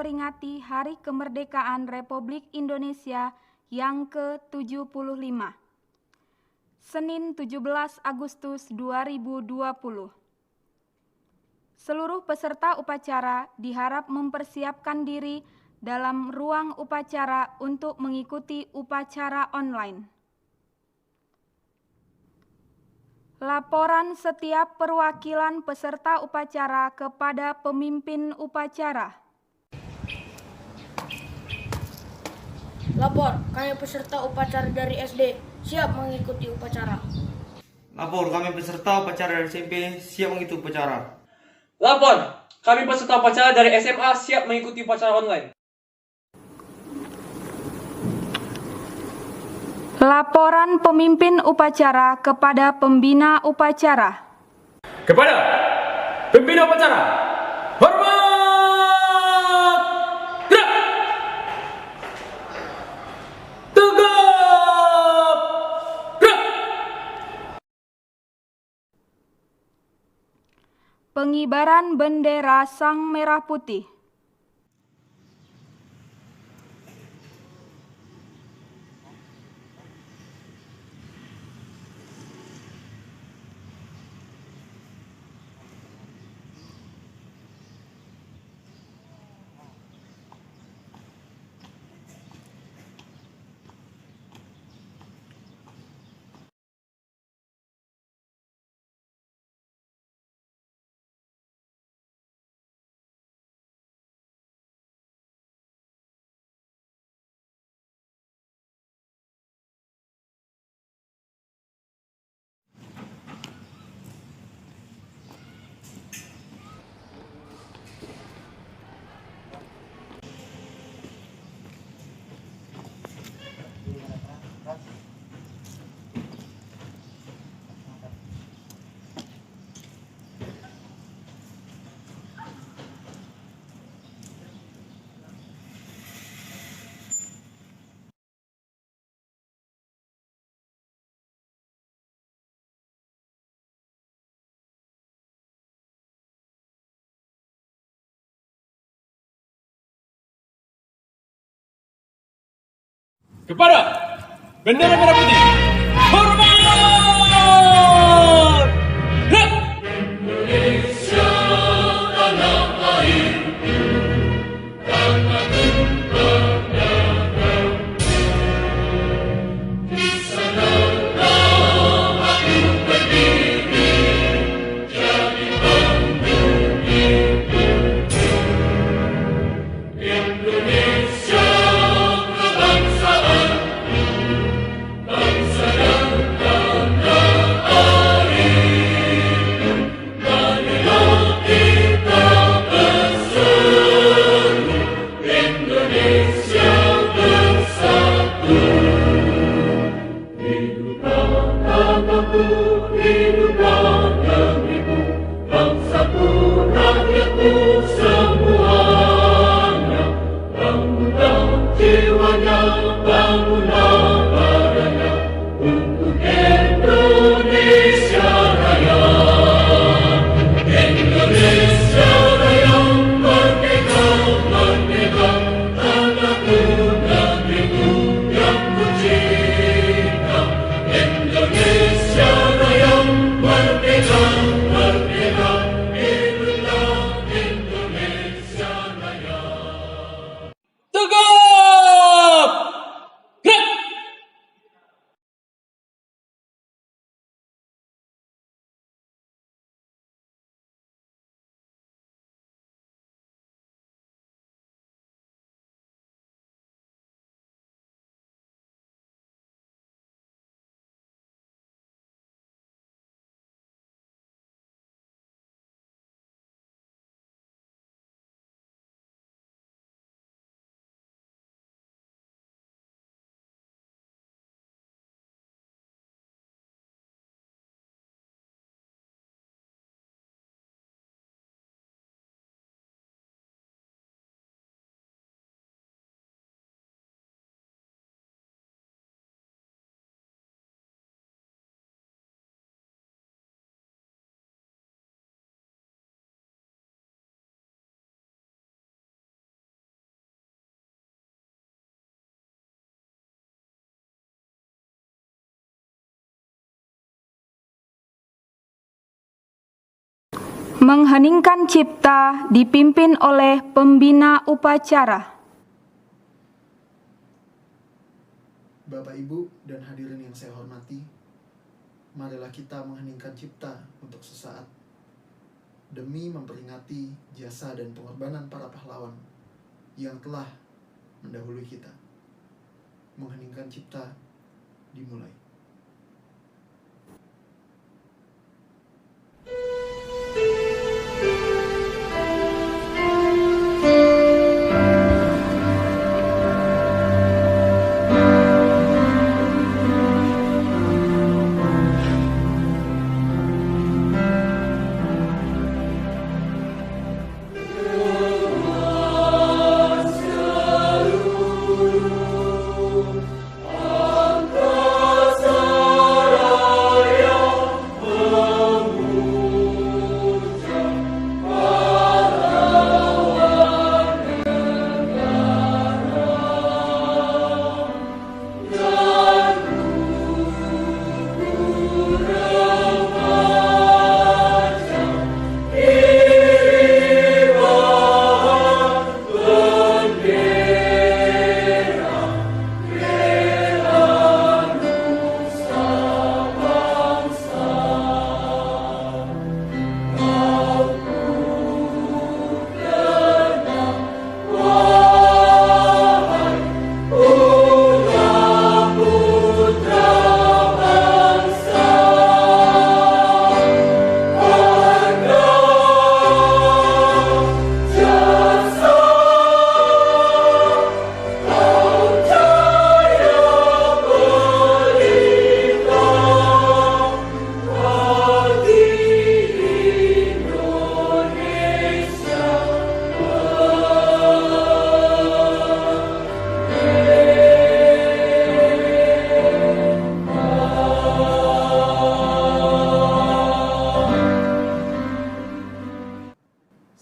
memperingati Hari Kemerdekaan Republik Indonesia yang ke-75. Senin 17 Agustus 2020. Seluruh peserta upacara diharap mempersiapkan diri dalam ruang upacara untuk mengikuti upacara online. Laporan setiap perwakilan peserta upacara kepada pemimpin upacara. Lapor, kami peserta upacara dari SD siap mengikuti upacara. Lapor, kami peserta upacara dari SMP siap mengikuti upacara. Lapor, kami peserta upacara dari SMA siap mengikuti upacara online. Laporan pemimpin upacara kepada pembina upacara. Kepada pembina upacara, hormat! Gerak! Tegap! Gerak! Pengibaran bendera Sang Merah Putih. Kepada bendera merah putih, hormat! Gerak! Indonesia tanah air, tanah tumpah darah. Di sanalah aku berdiri, jadi pemimpin ibu. Indonesia kebangsaan, bangsa Mengheningkan cipta dipimpin oleh pembina upacara. Bapak, Ibu, dan hadirin yang saya hormati, marilah kita mengheningkan cipta untuk sesaat demi memperingati jasa dan pengorbanan para pahlawan yang telah mendahului kita. Mengheningkan cipta dimulai.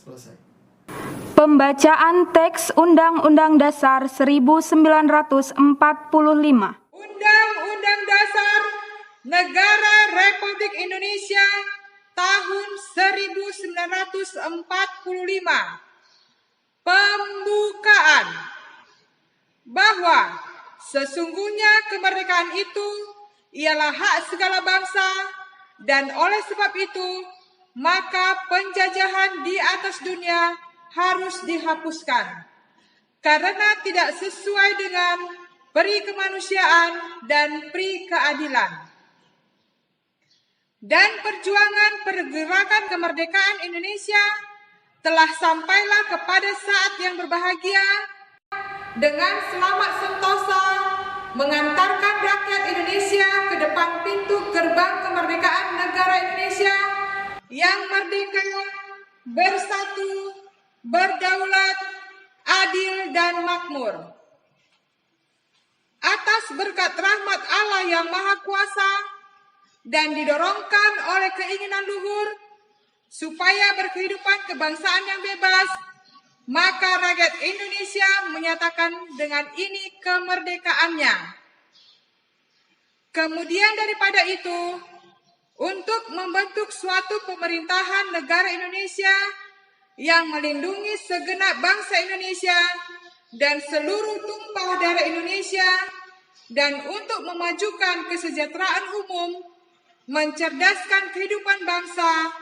Selesai. Pembacaan teks Undang-Undang Dasar 1945. Undang-Undang Dasar Negara Republik Indonesia tahun 1945. Pembukaan. Bahwa sesungguhnya kemerdekaan itu ialah hak segala bangsa, dan oleh sebab itu maka penjajahan di atas dunia harus dihapuskan karena tidak sesuai dengan peri kemanusiaan dan peri keadilan. Dan perjuangan pergerakan kemerdekaan Indonesia telah sampailah kepada saat yang berbahagia dengan selamat sentosa mengantarkan rakyat Indonesia ke depan pintu gerbang kemerdekaan negara Indonesia yang merdeka, bersatu, berdaulat, adil, dan makmur. Atas berkat rahmat Allah yang Maha Kuasa dan didorongkan oleh keinginan luhur supaya berkehidupan kebangsaan yang bebas, maka rakyat Indonesia menyatakan dengan ini kemerdekaannya. Kemudian daripada itu, untuk membentuk suatu pemerintahan negara Indonesia yang melindungi segenap bangsa Indonesia dan seluruh tumpah darah Indonesia, dan untuk memajukan kesejahteraan umum, mencerdaskan kehidupan bangsa,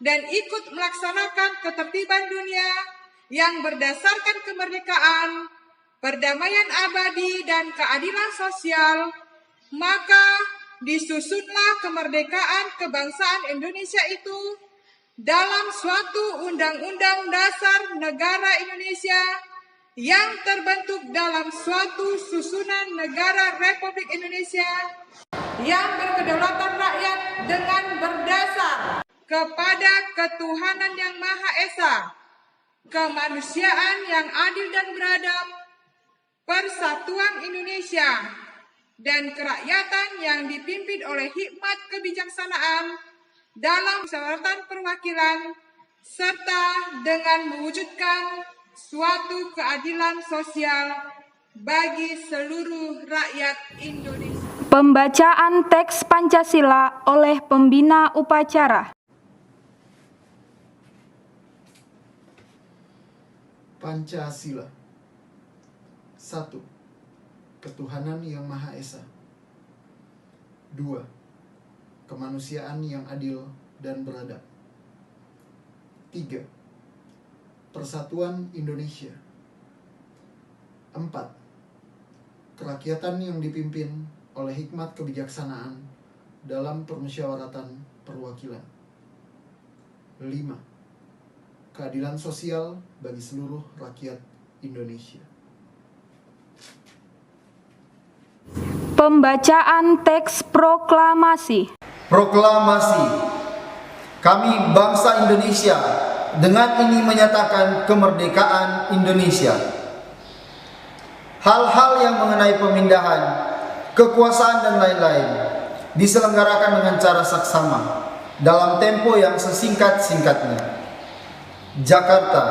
dan ikut melaksanakan ketertiban dunia yang berdasarkan kemerdekaan, perdamaian abadi, dan keadilan sosial, maka disusunlah kemerdekaan kebangsaan Indonesia itu dalam suatu Undang-Undang Dasar Negara Indonesia yang terbentuk dalam suatu susunan negara Republik Indonesia yang berkedaulatan rakyat dengan berdasar kepada ketuhanan yang Maha Esa, kemanusiaan yang adil dan beradab, persatuan Indonesia, dan kerakyatan yang dipimpin oleh hikmat kebijaksanaan dalam persyaratan perwakilan, serta dengan mewujudkan suatu keadilan sosial bagi seluruh rakyat Indonesia. Pembacaan teks Pancasila oleh pembina upacara. Pancasila. 1. Ketuhanan yang Maha Esa. 2. Kemanusiaan yang adil dan beradab. 3. Persatuan Indonesia. 4. Kerakyatan yang dipimpin oleh hikmat kebijaksanaan dalam permusyawaratan perwakilan. 5. Keadilan sosial bagi seluruh rakyat Indonesia. Pembacaan teks proklamasi. Proklamasi. Kami bangsa Indonesia dengan ini menyatakan kemerdekaan Indonesia. Hal-hal yang mengenai pemindahan, kekuasaan dan lain-lain diselenggarakan dengan cara saksama dalam tempo yang sesingkat-singkatnya. Jakarta,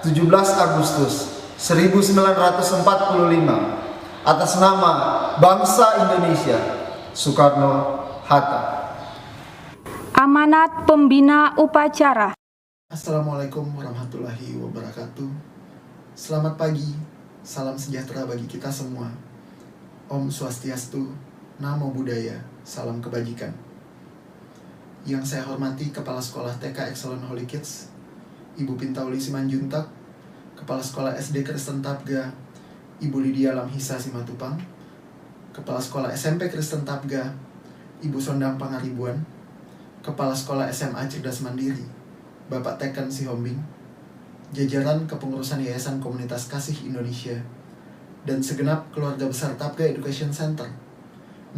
17 Agustus 1945. Atas nama bangsa Indonesia, Soekarno-Hatta. Amanat pembina upacara. Assalamualaikum warahmatullahi wabarakatuh. Selamat pagi, salam sejahtera bagi kita semua. Om Swastiastu, Namo Buddhaya, salam kebajikan. Yang saya hormati Kepala Sekolah TK Excellent Holy Kids, Ibu Pintauli Simanjuntak, Kepala Sekolah SD Kristen Tapga, Ibu Lydia Lamhisa Simatupang, Kepala Sekolah SMP Kristen Tapga, Ibu Sondang Pangaribuan, Kepala Sekolah SMA Cerdas Mandiri, Bapak Teken Sihombing, jajaran kepengurusan Yayasan Komunitas Kasih Indonesia, dan segenap keluarga besar Tapga Education Center,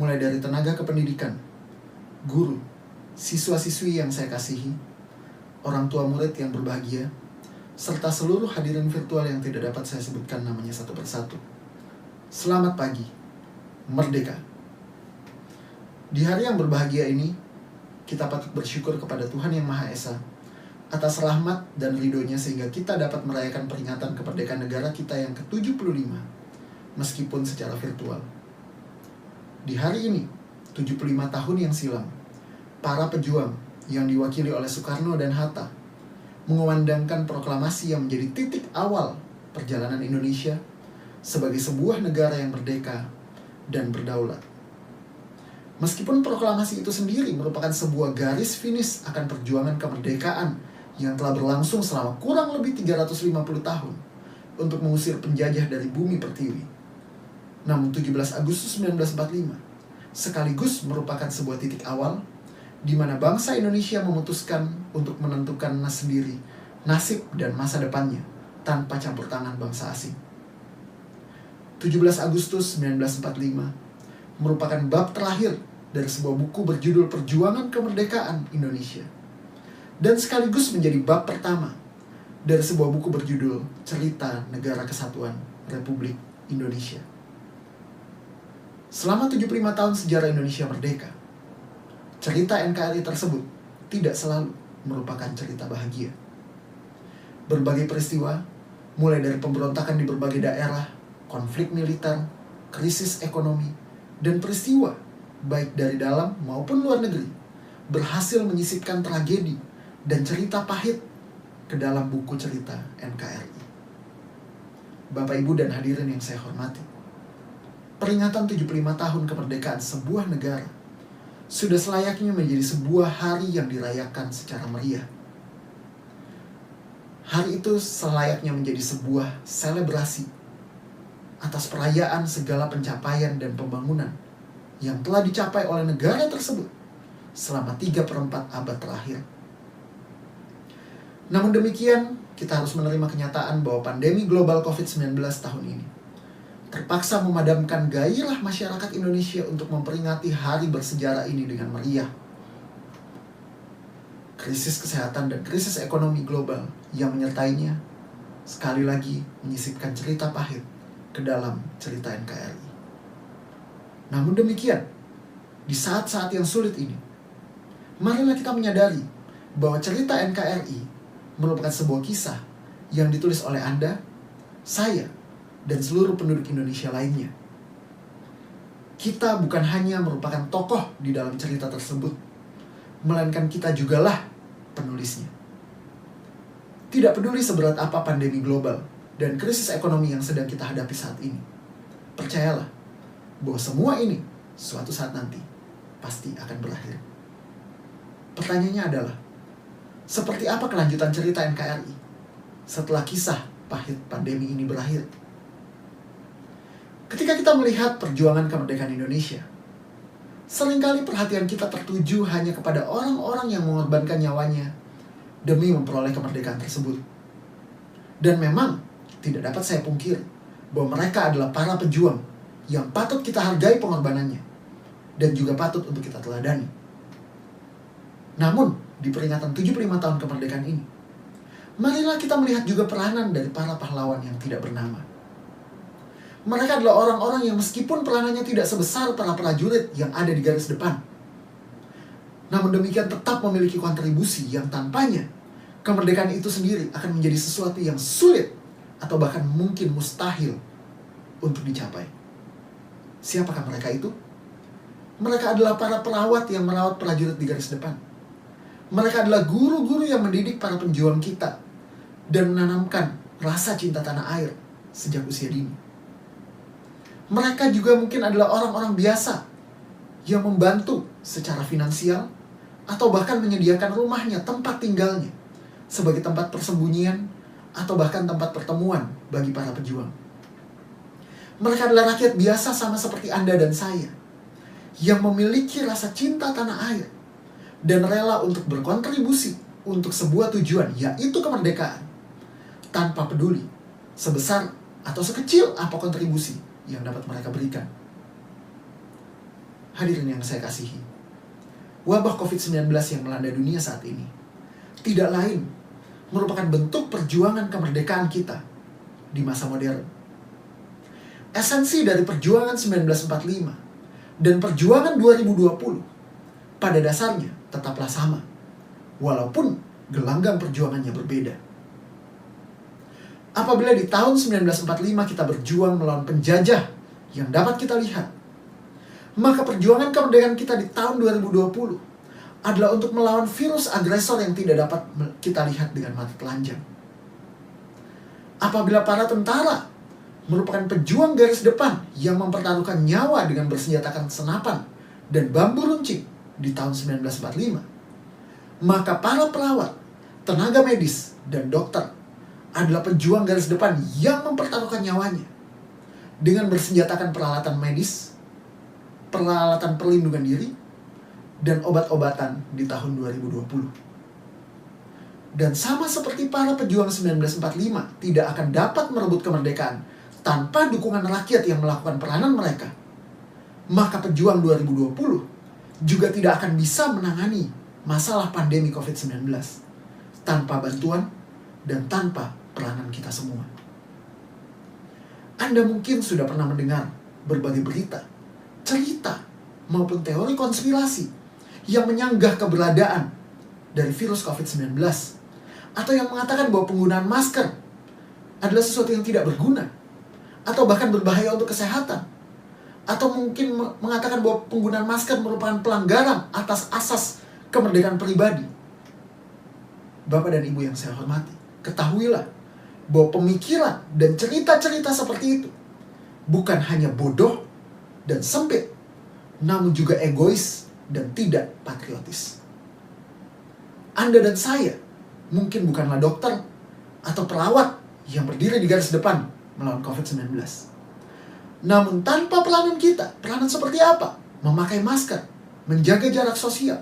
mulai dari tenaga kependidikan, guru, siswa-siswi yang saya kasihi, orang tua murid yang berbahagia, serta seluruh hadirin virtual yang tidak dapat saya sebutkan namanya satu persatu. Selamat pagi, merdeka. Di hari yang berbahagia ini, kita patut bersyukur kepada Tuhan Yang Maha Esa atas rahmat dan ridhonya sehingga kita dapat merayakan peringatan kemerdekaan negara kita yang ke-75, meskipun secara virtual. Di hari ini, 75 tahun yang silam, para pejuang yang diwakili oleh Soekarno dan Hatta mengumandangkan proklamasi yang menjadi titik awal perjalanan Indonesia sebagai sebuah negara yang merdeka dan berdaulat. Meskipun proklamasi itu sendiri merupakan sebuah garis finish akan perjuangan kemerdekaan yang telah berlangsung selama kurang lebih 350 tahun untuk mengusir penjajah dari bumi pertiwi. Namun 17 Agustus 1945 sekaligus merupakan sebuah titik awal di mana bangsa Indonesia memutuskan untuk menentukan sendiri nasib dan masa depannya tanpa campur tangan bangsa asing. 17 Agustus 1945 merupakan bab terakhir dari sebuah buku berjudul Perjuangan Kemerdekaan Indonesia, dan sekaligus menjadi bab pertama dari sebuah buku berjudul Cerita Negara Kesatuan Republik Indonesia. Selama 75 tahun sejarah Indonesia merdeka, cerita NKRI tersebut tidak selalu merupakan cerita bahagia. Berbagai peristiwa, mulai dari pemberontakan di berbagai daerah, konflik militer, krisis ekonomi, dan peristiwa baik dari dalam maupun luar negeri, berhasil menyisipkan tragedi dan cerita pahit ke dalam buku cerita NKRI. Bapak, Ibu, dan hadirin yang saya hormati, peringatan 75 tahun kemerdekaan sebuah negara sudah selayaknya menjadi sebuah hari yang dirayakan secara meriah. Hari itu selayaknya menjadi sebuah selebrasi atas perayaan segala pencapaian dan pembangunan yang telah dicapai oleh negara tersebut selama 3/4 abad terakhir. Namun demikian, kita harus menerima kenyataan bahwa pandemi global COVID-19 tahun ini terpaksa memadamkan gairah masyarakat Indonesia untuk memperingati hari bersejarah ini dengan meriah. Krisis kesehatan dan krisis ekonomi global yang menyertainya sekali lagi menyisipkan cerita pahit ke dalam cerita NKRI. Namun demikian, di saat-saat yang sulit ini, marilah kita menyadari bahwa cerita NKRI merupakan sebuah kisah yang ditulis oleh Anda, saya, dan seluruh penduduk Indonesia lainnya. Kita bukan hanya merupakan tokoh di dalam cerita tersebut, melainkan kita jugalah penulisnya. Tidak peduli seberat apa pandemi global dan krisis ekonomi yang sedang kita hadapi saat ini. Percayalah bahwa semua ini suatu saat nanti pasti akan berakhir. Pertanyaannya adalah, seperti apa kelanjutan cerita NKRI setelah kisah pahit pandemi ini berakhir? Ketika kita melihat perjuangan kemerdekaan Indonesia, seringkali perhatian kita tertuju hanya kepada orang-orang yang mengorbankan nyawanya demi memperoleh kemerdekaan tersebut. Dan memang tidak dapat saya pungkiri bahwa mereka adalah para pejuang yang patut kita hargai pengorbanannya dan juga patut untuk kita teladani. Namun, di peringatan 75 tahun kemerdekaan ini, marilah kita melihat juga peranan dari para pahlawan yang tidak bernama. Mereka adalah orang-orang yang meskipun peranannya tidak sebesar para prajurit yang ada di garis depan, namun demikian tetap memiliki kontribusi yang tanpanya kemerdekaan itu sendiri akan menjadi sesuatu yang sulit atau bahkan mungkin mustahil untuk dicapai. Siapakah mereka itu? Mereka adalah para perawat yang merawat prajurit di garis depan. Mereka adalah guru-guru yang mendidik para penjuang kita dan menanamkan rasa cinta tanah air sejak usia dini. Mereka juga mungkin adalah orang-orang biasa yang membantu secara finansial atau bahkan menyediakan rumahnya, tempat tinggalnya sebagai tempat persembunyian atau bahkan tempat pertemuan bagi para pejuang. Mereka adalah rakyat biasa sama seperti Anda dan saya yang memiliki rasa cinta tanah air dan rela untuk berkontribusi untuk sebuah tujuan, yaitu kemerdekaan, tanpa peduli sebesar atau sekecil apa kontribusi yang dapat mereka berikan. Hadirin yang saya kasihi, wabah COVID-19 yang melanda dunia saat ini tidak lain merupakan bentuk perjuangan kemerdekaan kita di masa modern. Esensi dari perjuangan 1945 dan perjuangan 2020 pada dasarnya tetaplah sama, walaupun gelanggang perjuangannya berbeda. Apabila di tahun 1945 kita berjuang melawan penjajah yang dapat kita lihat, maka perjuangan kemerdekaan kita di tahun 2020 adalah untuk melawan virus agresor yang tidak dapat kita lihat dengan mata telanjang. Apabila para tentara merupakan pejuang garis depan yang mempertaruhkan nyawa dengan bersenjatakan senapan dan bambu runcing di tahun 1945, maka para perawat, tenaga medis, dan dokter adalah pejuang garis depan yang mempertaruhkan nyawanya dengan bersenjatakan peralatan medis, peralatan perlindungan diri, dan obat-obatan di tahun 2020. Dan sama seperti para pejuang 1945 tidak akan dapat merebut kemerdekaan tanpa dukungan rakyat yang melakukan peranan mereka, maka pejuang 2020 juga tidak akan bisa menangani masalah pandemi COVID-19 tanpa bantuan dan tanpa peranan kita semua. Anda mungkin sudah pernah mendengar berbagai berita, cerita, maupun teori konspirasi yang menyanggah keberadaan dari virus COVID-19 atau yang mengatakan bahwa penggunaan masker adalah sesuatu yang tidak berguna atau bahkan berbahaya untuk kesehatan, atau mungkin mengatakan bahwa penggunaan masker merupakan pelanggaran atas asas kemerdekaan pribadi. Bapak dan Ibu yang saya hormati, ketahuilah bahwa pemikiran dan cerita-cerita seperti itu bukan hanya bodoh dan sempit, namun juga egois dan tidak patriotis. Anda dan saya mungkin bukanlah dokter atau perawat yang berdiri di garis depan melawan COVID-19. Namun tanpa peranan kita, peranan seperti apa? Memakai masker, menjaga jarak sosial,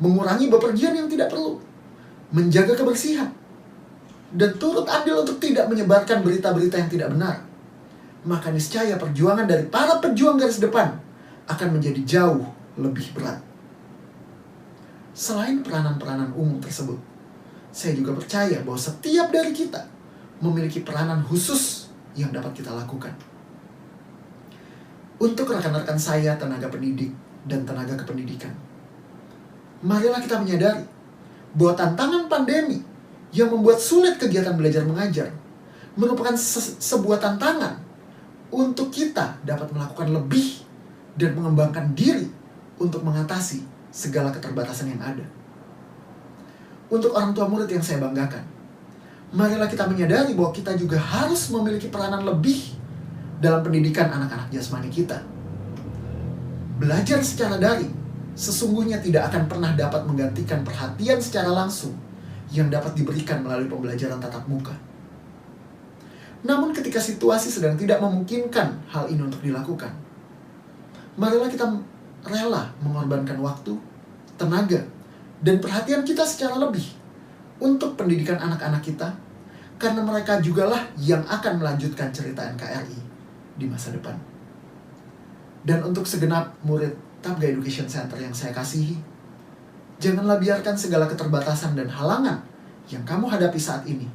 mengurangi bepergian yang tidak perlu, menjaga kebersihan, dan turut andil untuk tidak menyebarkan berita-berita yang tidak benar, maka niscaya perjuangan dari para pejuang garis depan akan menjadi jauh lebih berat. Selain peranan-peranan umum tersebut, saya juga percaya bahwa setiap dari kita memiliki peranan khusus yang dapat kita lakukan. Untuk rekan-rekan saya, tenaga pendidik dan tenaga kependidikan, marilah kita menyadari bahwa tantangan pandemi yang membuat sulit kegiatan belajar mengajar merupakan sebuah tantangan untuk kita dapat melakukan lebih dan mengembangkan diri untuk mengatasi segala keterbatasan yang ada. Untuk orang tua murid yang saya banggakan, marilah kita menyadari bahwa kita juga harus memiliki peranan lebih dalam pendidikan anak-anak jasmani kita. Belajar secara daring sesungguhnya tidak akan pernah dapat menggantikan perhatian secara langsung yang dapat diberikan melalui pembelajaran tatap muka. Namun ketika situasi sedang tidak memungkinkan hal ini untuk dilakukan, marilah kita rela mengorbankan waktu, tenaga, dan perhatian kita secara lebih untuk pendidikan anak-anak kita, karena mereka jugalah yang akan melanjutkan cerita NKRI di masa depan. Dan untuk segenap murid Tabga Education Center yang saya kasihi, janganlah biarkan segala keterbatasan dan halangan yang kamu hadapi saat ini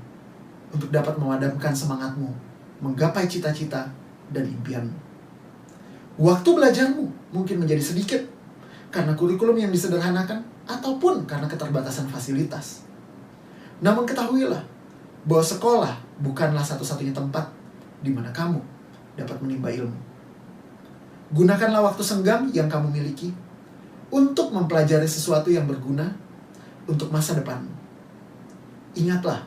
untuk dapat memadamkan semangatmu menggapai cita-cita dan impianmu. Waktu belajarmu mungkin menjadi sedikit karena kurikulum yang disederhanakan ataupun karena keterbatasan fasilitas. Namun ketahuilah bahwa sekolah bukanlah satu-satunya tempat di mana kamu dapat menimba ilmu. Gunakanlah waktu senggang yang kamu miliki untuk mempelajari sesuatu yang berguna untuk masa depanmu. Ingatlah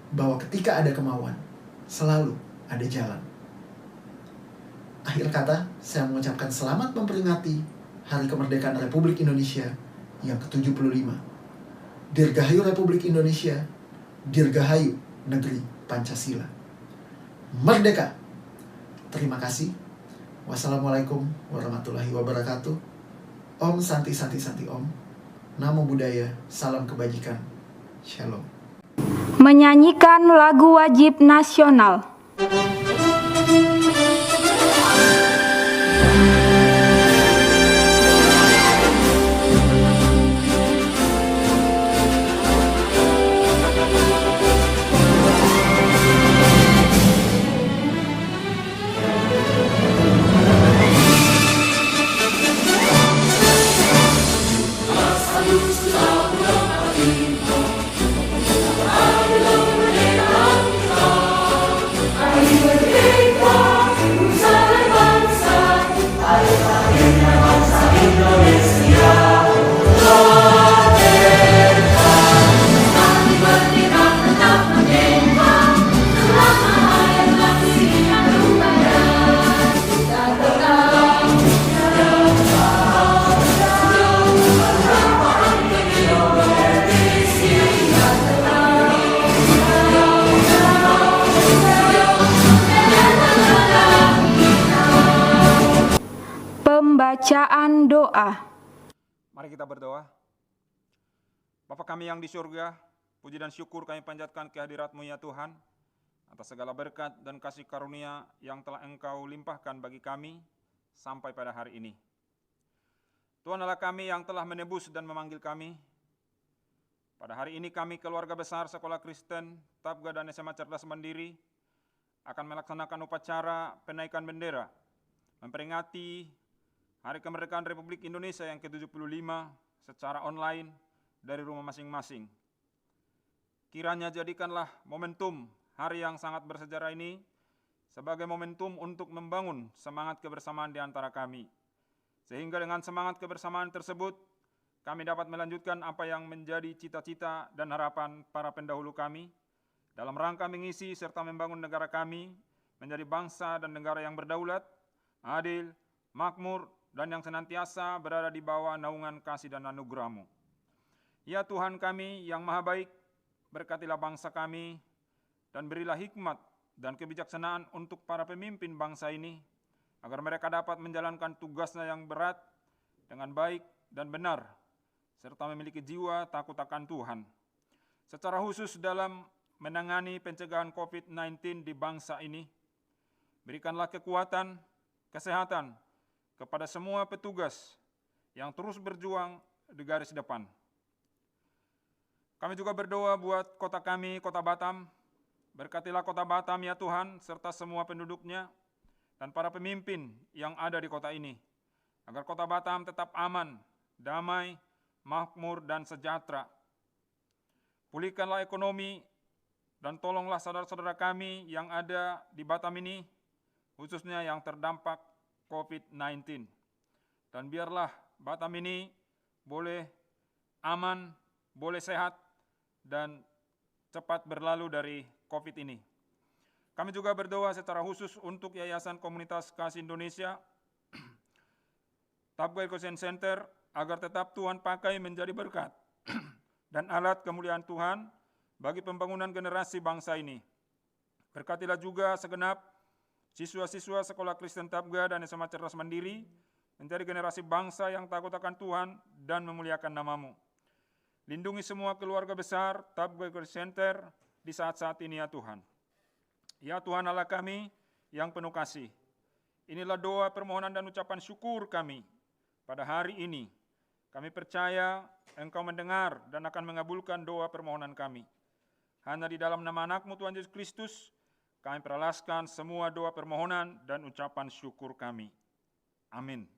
bahwa ketika ada kemauan, selalu ada jalan. Akhir kata, saya mengucapkan selamat memperingati Hari Kemerdekaan Republik Indonesia yang ke-75. Dirgahayu Republik Indonesia, Dirgahayu Negeri Pancasila. Merdeka! Terima kasih. Wassalamualaikum warahmatullahi wabarakatuh. Om Santi Santi Santi Om. Namo Buddhaya, salam kebajikan. Shalom. Menyanyikan lagu wajib nasional. Pembacaan doa. Mari kita berdoa. Bapa kami yang di surga, puji dan syukur kami panjatkan kehadirat-Mu ya Tuhan, atas segala berkat dan kasih karunia yang telah Engkau limpahkan bagi kami sampai pada hari ini. Tuhan Allah kami yang telah menebus dan memanggil kami. Pada hari ini kami keluarga besar Sekolah Kristen, Tabga dan SMA Cerdas Mandiri akan melaksanakan upacara penaikan bendera, memperingati Hari Kemerdekaan Republik Indonesia yang ke-75 secara online dari rumah masing-masing. Kiranya jadikanlah momentum hari yang sangat bersejarah ini sebagai momentum untuk membangun semangat kebersamaan di antara kami. Sehingga dengan semangat kebersamaan tersebut, kami dapat melanjutkan apa yang menjadi cita-cita dan harapan para pendahulu kami dalam rangka mengisi serta membangun negara kami menjadi bangsa dan negara yang berdaulat, adil, makmur, dan yang senantiasa berada di bawah naungan kasih dan anugerah-Mu. Ya Tuhan kami yang maha baik, berkatilah bangsa kami, dan berilah hikmat dan kebijaksanaan untuk para pemimpin bangsa ini, agar mereka dapat menjalankan tugasnya yang berat dengan baik dan benar, serta memiliki jiwa takut akan Tuhan. Secara khusus dalam menangani pencegahan COVID-19 di bangsa ini, berikanlah kekuatan, kesehatan, kepada semua petugas yang terus berjuang di garis depan. Kami juga berdoa buat kota kami, Kota Batam. Berkatilah Kota Batam ya Tuhan, serta semua penduduknya dan para pemimpin yang ada di kota ini, agar Kota Batam tetap aman, damai, makmur, dan sejahtera. Pulihkanlah ekonomi dan tolonglah saudara-saudara kami yang ada di Batam ini, khususnya yang terdampak COVID-19. Dan biarlah Batam ini boleh aman, boleh sehat, dan cepat berlalu dari COVID ini. Kami juga berdoa secara khusus untuk Yayasan Komunitas Kasih Indonesia, Tabgay Christian Center, agar tetap Tuhan pakai menjadi berkat dan alat kemuliaan Tuhan bagi pembangunan generasi bangsa ini. Berkatilah juga segenap siswa-siswa Sekolah Kristen Tabga dan SMA Cerdas Mandiri menjadi generasi bangsa yang takut akan Tuhan dan memuliakan nama-Mu. Lindungi semua keluarga besar Tabgay Christian Center di saat-saat ini ya Tuhan. Ya Tuhan Allah kami yang penuh kasih, inilah doa, permohonan, dan ucapan syukur kami pada hari ini. Kami percaya Engkau mendengar dan akan mengabulkan doa permohonan kami. Hanya di dalam nama anak-Mu Tuhan Yesus Kristus, kami peralaskan semua doa permohonan dan ucapan syukur kami. Amin.